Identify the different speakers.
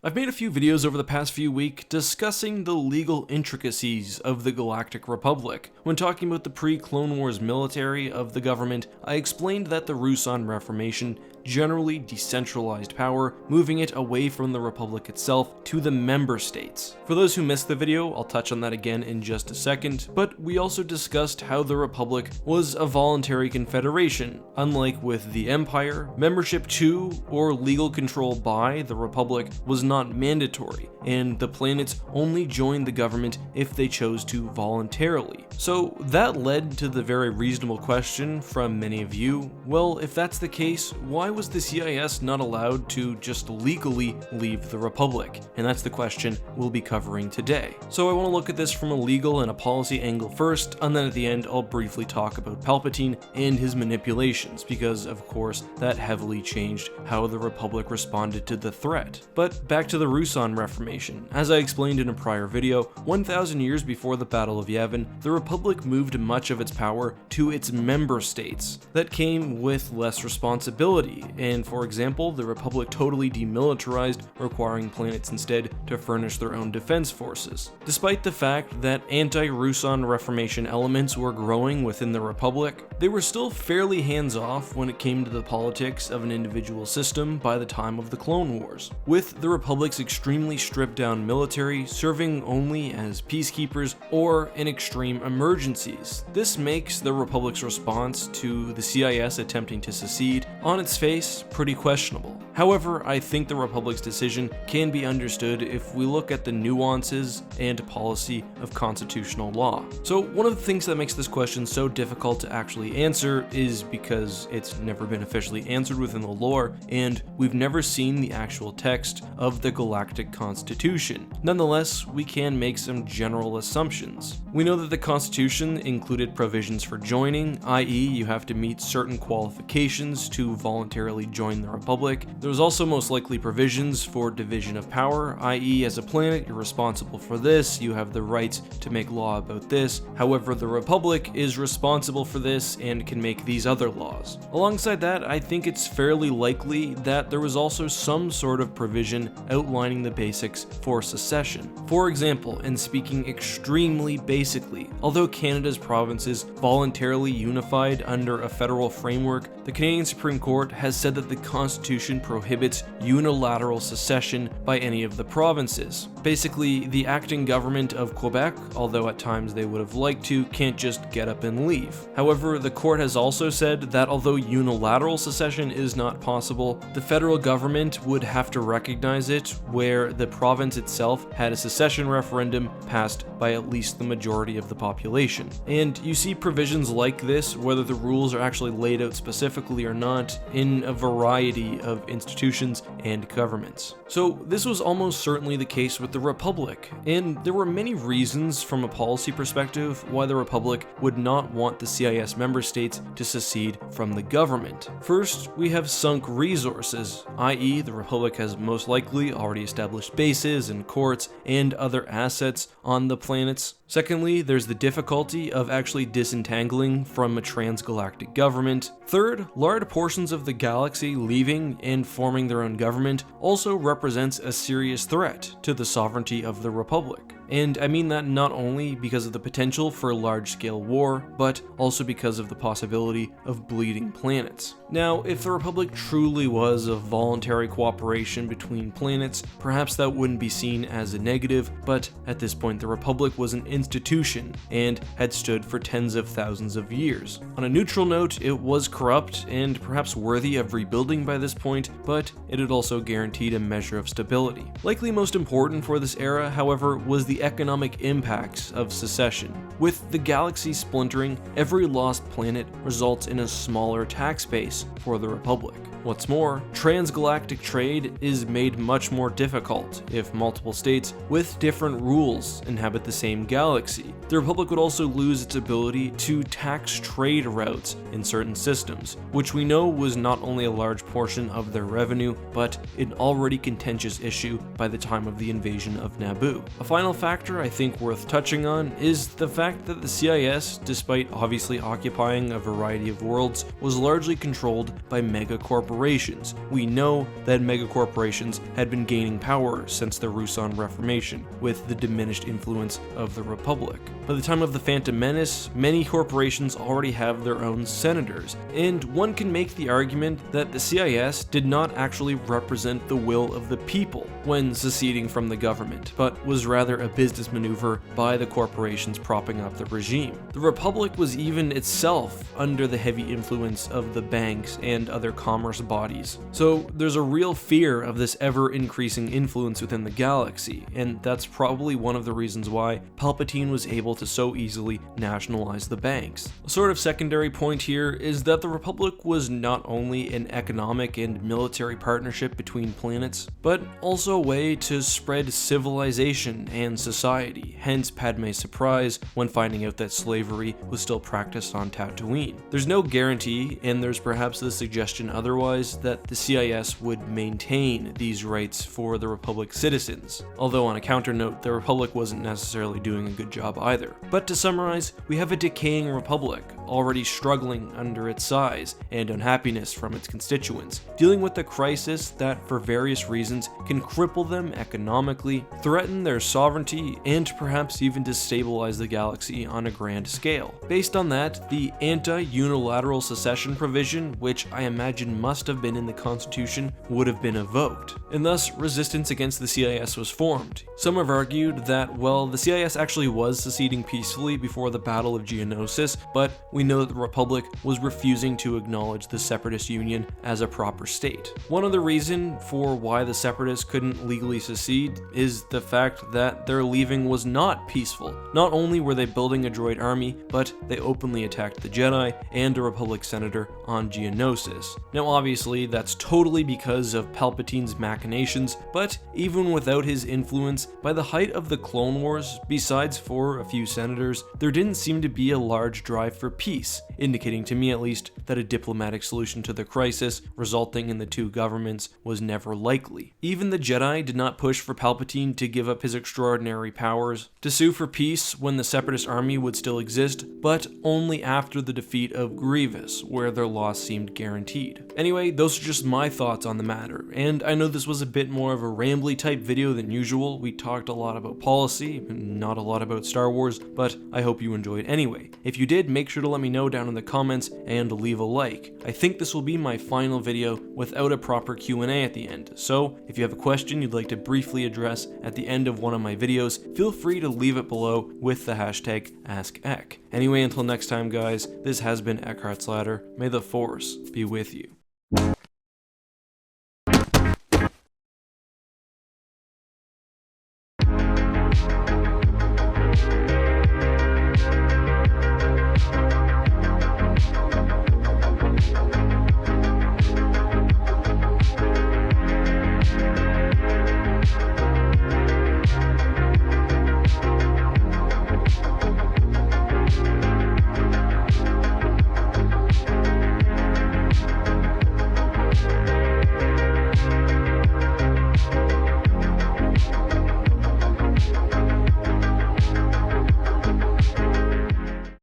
Speaker 1: I've made a few videos over the past few weeks discussing the legal intricacies of the Galactic Republic. When talking about the pre-Clone Wars military of the government, I explained that the Ruusan Reformation generally decentralized power, moving it away from the Republic itself to the member states. For those who missed the video, I'll touch on that again in just a second, but we also discussed how the Republic was a voluntary confederation. Unlike with the Empire, membership to or legal control by the Republic was not mandatory, and the planets only joined the government if they chose to voluntarily. So that led to the very reasonable question from many of you, well, if that's the case, why was the CIS not allowed to just legally leave the Republic? And that's the question we'll be covering today. So I want to look at this from a legal and a policy angle first, and then at the end I'll briefly talk about Palpatine and his manipulations, because of course that heavily changed how the Republic responded to the threat. But back to the Ruusan Reformation. As I explained in a prior video, 1,000 years before the Battle of Yavin, the Republic moved much of its power to its member states. That came with less responsibility, and for example, the Republic totally demilitarized, requiring planets instead to furnish their own defense forces. Despite the fact that anti-Ruusan Reformation elements were growing within the Republic, they were still fairly hands-off when it came to the politics of an individual system by the time of the Clone Wars, with the Republic's extremely stripped-down military serving only as peacekeepers or in extreme emergencies. This makes the Republic's response to the CIS attempting to secede, on its face, pretty questionable. However, I think the Republic's decision can be understood if we look at the nuances and policy of constitutional law. So one of the things that makes this question so difficult to actually answer is because it's never been officially answered within the lore, and we've never seen the actual text of the Galactic Constitution. Nonetheless, we can make some general assumptions. We know that the Constitution included provisions for joining, i.e. you have to meet certain qualifications to voluntarily join the Republic. There's also most likely provisions for division of power, i.e. as a planet you're responsible for this, you have the right to make law about this, however the Republic is responsible for this and can make these other laws. Alongside that, I think it's fairly likely that there was also some sort of provision outlining the basics for secession. For example, and speaking extremely basically, although Canada's provinces voluntarily unified under a federal framework, the Canadian Supreme Court has said that the Constitution prohibits unilateral secession by any of the provinces. Basically, the acting government of Quebec, although at times they would have liked to, can't just get up and leave. However, the court has also said that although unilateral secession is not possible, the federal government would have to recognize it where the province itself had a secession referendum passed by at least the majority of the population. And you see provisions like this, whether the rules are actually laid out specifically or not, in a variety of institutions and governments. So this was almost certainly the case with the Republic, and there were many reasons from a policy perspective why the Republic would not want the CIS member states to secede from the government. First, we have sunk resources, i.e. the Republic has most likely already established bases and courts and other assets on the planets. Secondly, there's the difficulty of actually disentangling from a transgalactic government. Third, large portions of the galaxy leaving and forming their own government also represents a serious threat to the sovereignty of the Republic. And I mean that not only because of the potential for a large-scale war, but also because of the possibility of bleeding planets. Now, if the Republic truly was a voluntary cooperation between planets, perhaps that wouldn't be seen as a negative, but at this point the Republic was an institution and had stood for tens of thousands of years. On a neutral note, it was corrupt and perhaps worthy of rebuilding by this point, but it had also guaranteed a measure of stability. Likely most important for this era, however, was the economic impacts of secession. With the galaxy splintering, every lost planet results in a smaller tax base for the Republic. What's more, transgalactic trade is made much more difficult if multiple states with different rules inhabit the same galaxy. the Republic would also lose its ability to tax trade routes in certain systems, which we know was not only a large portion of their revenue, but an already contentious issue by the time of the invasion of Naboo. A final factor I think worth touching on is the fact that the CIS, despite obviously occupying a variety of worlds, was largely controlled by mega corporations. We know that mega corporations had been gaining power since the Ruusan Reformation, with the diminished influence of the Republic. By the time of the Phantom Menace, many corporations already have their own senators, and one can make the argument that the CIS did not actually represent the will of the people when seceding from the government, but was rather a business maneuver by the corporations propping up the regime. The Republic was even itself under the heavy influence of the banks and other commerce bodies. So there's a real fear of this ever-increasing influence within the galaxy, and that's probably one of the reasons why Palpatine was able to so easily nationalize the banks. A sort of secondary point here is that the Republic was not only an economic and military partnership between planets, but also a way to spread civilization and society, hence Padme's surprise when finding out that slavery was still practiced on Tatooine. There's no guarantee, and there's perhaps the suggestion otherwise, that the CIS would maintain these rights for the Republic citizens, although on a counter note, the Republic wasn't necessarily doing a good job either. But to summarize, we have a decaying Republic, already struggling under its size and unhappiness from its constituents, dealing with a crisis that for various reasons can cripple them economically, threaten their sovereignty, and perhaps even destabilize the galaxy on a grand scale. Based on that, the anti-unilateral secession provision, which I imagine must have been in the Constitution, would have been evoked, and thus resistance against the CIS was formed. Some have argued that, well, the CIS actually was seceding peacefully before the Battle of Geonosis, but we know that the Republic was refusing to acknowledge the Separatist Union as a proper state. One other reason for why the Separatists couldn't legally secede is the fact that their leaving was not peaceful. Not only were they building a droid army, but they openly attacked the Jedi and a Republic senator on Geonosis. Now obviously that's totally because of Palpatine's machinations, but even without his influence, by the height of the Clone Wars, besides for a few senators, there didn't seem to be a large drive for peace, indicating to me at least that a diplomatic solution to the crisis resulting in the two governments was never likely. Even the Jedi did not push for Palpatine to give up his extraordinary powers, to sue for peace when the Separatist army would still exist, but only after the defeat of Grievous, where their loss seemed guaranteed. Anyway, those are just my thoughts on the matter, and I know this was a bit more of a rambly type video than usual. We talked a lot about policy, not a lot about Star Wars, but I hope you enjoyed anyway. If you did, make sure to let me know down in the comments and leave a like. I think this will be my final video without a proper Q&A at the end, so if you have a question you'd like to briefly address at the end of one of my videos, feel free to leave it below with the hashtag AskEck. Anyway, until next time guys, this has been EckhartsLadder. May the Force be with you.